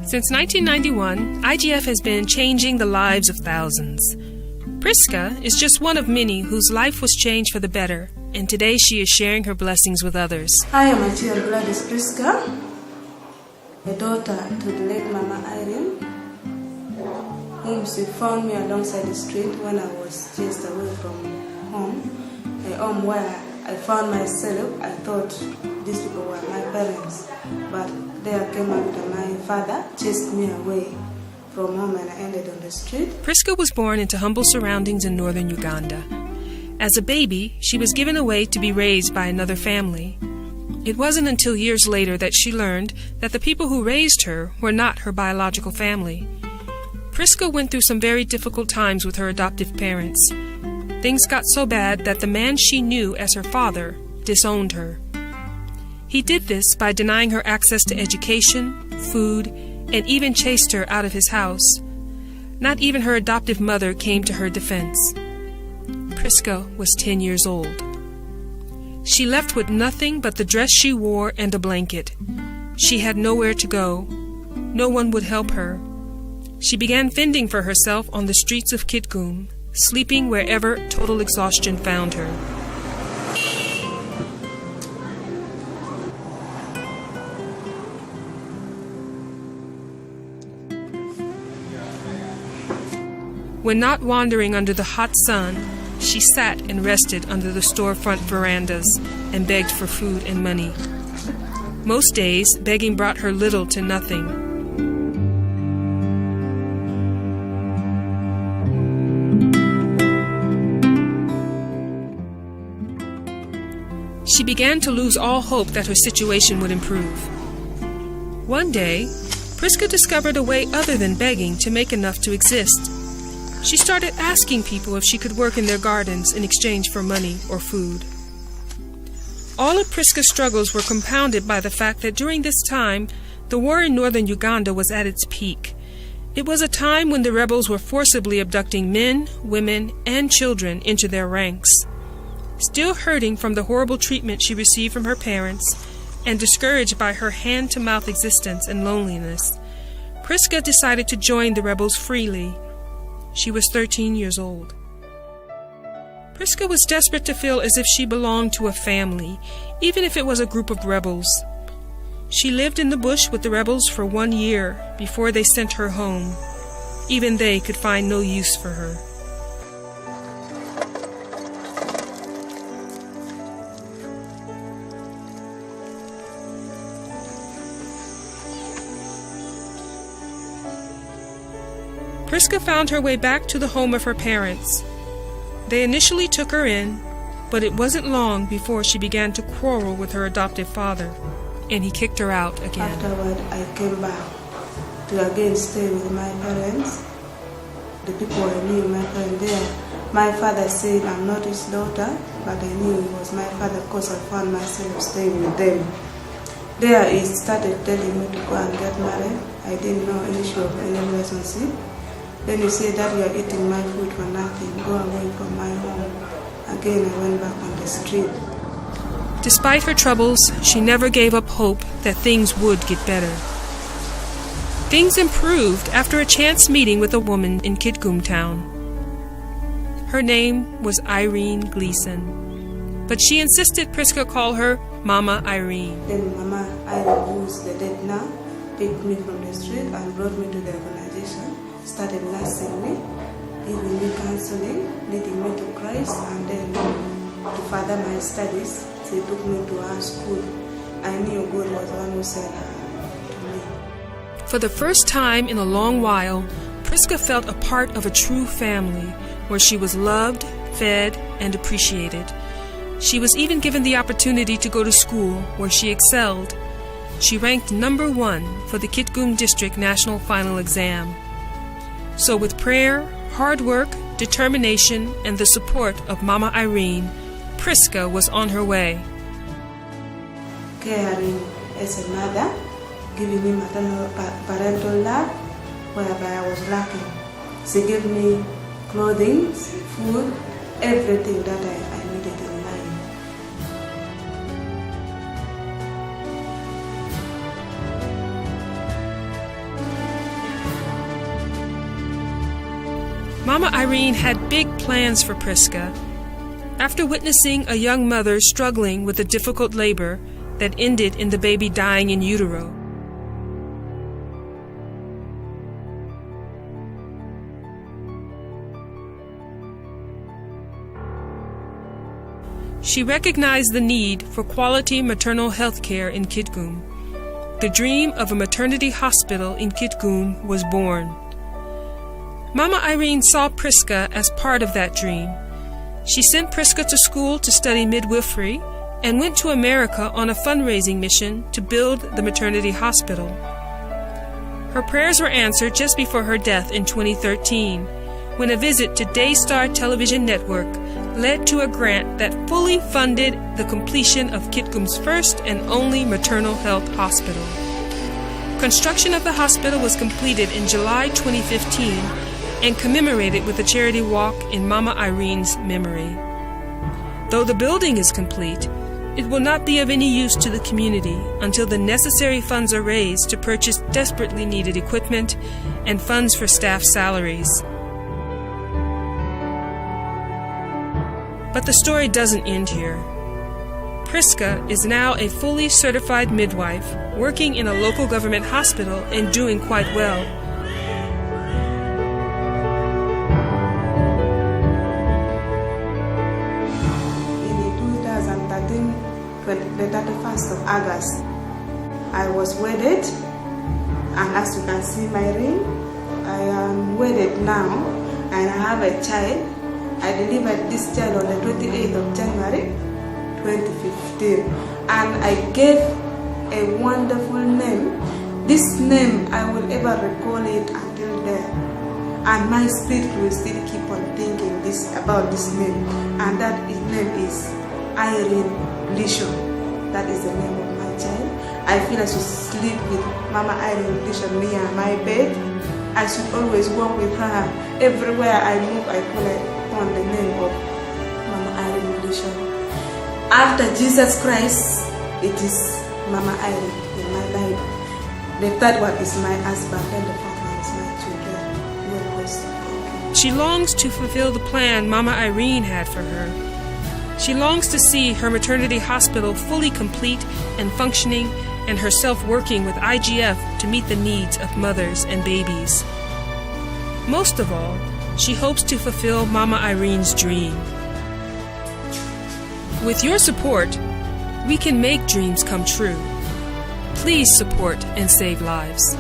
Since 1991, IGF has been changing the lives of thousands. Prisca is just one of many whose life was changed for the better, and today she is sharing her blessings with others. Hi, my dear blood is Prisca, a daughter to the late Mama Irene, whom she found me alongside the street when I was chased away from home, a home where I found myself. I thought these people were my parents, but there came after my father chased me away from home and I ended on the street. Prisca was born into humble surroundings in northern Uganda. As a baby, she was given away to be raised by another family. It wasn't until years later that she learned that the people who raised her were not her biological family. Prisca went through some very difficult times with her adoptive parents. Things got so bad that the man she knew as her father disowned her. He did this by denying her access to education, food, and even chased her out of his house. Not even her adoptive mother came to her defense. Prisca was 10 years old. She left with nothing but the dress she wore and a blanket. She had nowhere to go. No one would help her. She began fending for herself on the streets of Kitgum, sleeping wherever total exhaustion found her. When not wandering under the hot sun, she sat and rested under the storefront verandas and begged for food and money. Most days, begging brought her little to nothing. She began to lose all hope that her situation would improve. One day, Prisca discovered a way other than begging to make enough to exist. She started asking people if she could work in their gardens in exchange for money or food. All of Prisca's struggles were compounded by the fact that during this time, the war in northern Uganda was at its peak. It was a time when the rebels were forcibly abducting men, women, and children into their ranks. Still hurting from the horrible treatment she received from her parents, and discouraged by her hand-to-mouth existence and loneliness, Prisca decided to join the rebels freely. She was 13 years old. Prisca was desperate to feel as if she belonged to a family, even if it was a group of rebels. She lived in the bush with the rebels for 1 year before they sent her home. Even they could find no use for her. Prisca found her way back to the home of her parents. They initially took her in, but it wasn't long before she began to quarrel with her adoptive father, and he kicked her out again. Afterward, I came back to again stay with my parents. The people I knew, my friend there. My father said I'm not his daughter, but I knew he was my father because I found myself staying with them. There he started telling me to go and get married. I didn't know any issue of any relationship. Then he said that you are eating my food for nothing. Go away from my home. Again, I went back on the street. Despite her troubles, she never gave up hope that things would get better. Things improved after a chance meeting with a woman in Kitgum town. Her name was Irene Gleason, but she insisted Prisca call her Mama Irene. Then Mama Irene, who is the dead now, picked me from the street and brought me to the organization. Started nursing me, giving me counseling, leading me to Christ, and then to further my studies, she took me to our school. I knew God was the one who said to me. For the first time in a long while, Prisca felt a part of a true family where she was loved, fed, and appreciated. She was even given the opportunity to go to school where she excelled. She ranked number 1 for the Kitgum District National Final Exam. So with prayer, hard work, determination, and the support of Mama Irene, Prisca was on her way. Caring as a mother, giving me maternal parental love, whereby I was lacking. She gave me clothing, food, everything that I needed in life. Mama Irene had big plans for Prisca. After witnessing a young mother struggling with a difficult labor that ended in the baby dying in utero, she recognized the need for quality maternal health care in Kitgum. The dream of a maternity hospital in Kitgum was born. Mama Irene saw Prisca as part of that dream. She sent Prisca to school to study midwifery and went to America on a fundraising mission to build the maternity hospital. Her prayers were answered just before her death in 2013, when a visit to Daystar Television Network led to a grant that fully funded the completion of Kitgum's first and only maternal health hospital. Construction of the hospital was completed in July 2015 and commemorated with a charity walk in Mama Irene's memory. Though the building is complete, it will not be of any use to the community until the necessary funds are raised to purchase desperately needed equipment and funds for staff salaries. But the story doesn't end here. Prisca is now a fully certified midwife, working in a local government hospital and doing quite well. The 31st of August, I was wedded, and as you can see my ring, I am wedded now, and I have a child. I delivered this child on the 28th of January 2015, and I gave a wonderful name. This name, I will ever recall it until there, and my spirit will still keep on thinking about this name, and that name is Irene Lishon. That is the name of my child. I feel I should sleep with Mama Irene Lishon near my bed. I should always walk with her. Everywhere I move, I call upon the name of Mama Irene Lishon. After Jesus Christ, it is Mama Irene in my life. The third one is my husband, and the fourth one is my children. She longs to fulfill the plan Mama Irene had for her. She longs to see her maternity hospital fully complete and functioning, and herself working with IGF to meet the needs of mothers and babies. Most of all, she hopes to fulfill Mama Irene's dream. With your support, we can make dreams come true. Please support and save lives.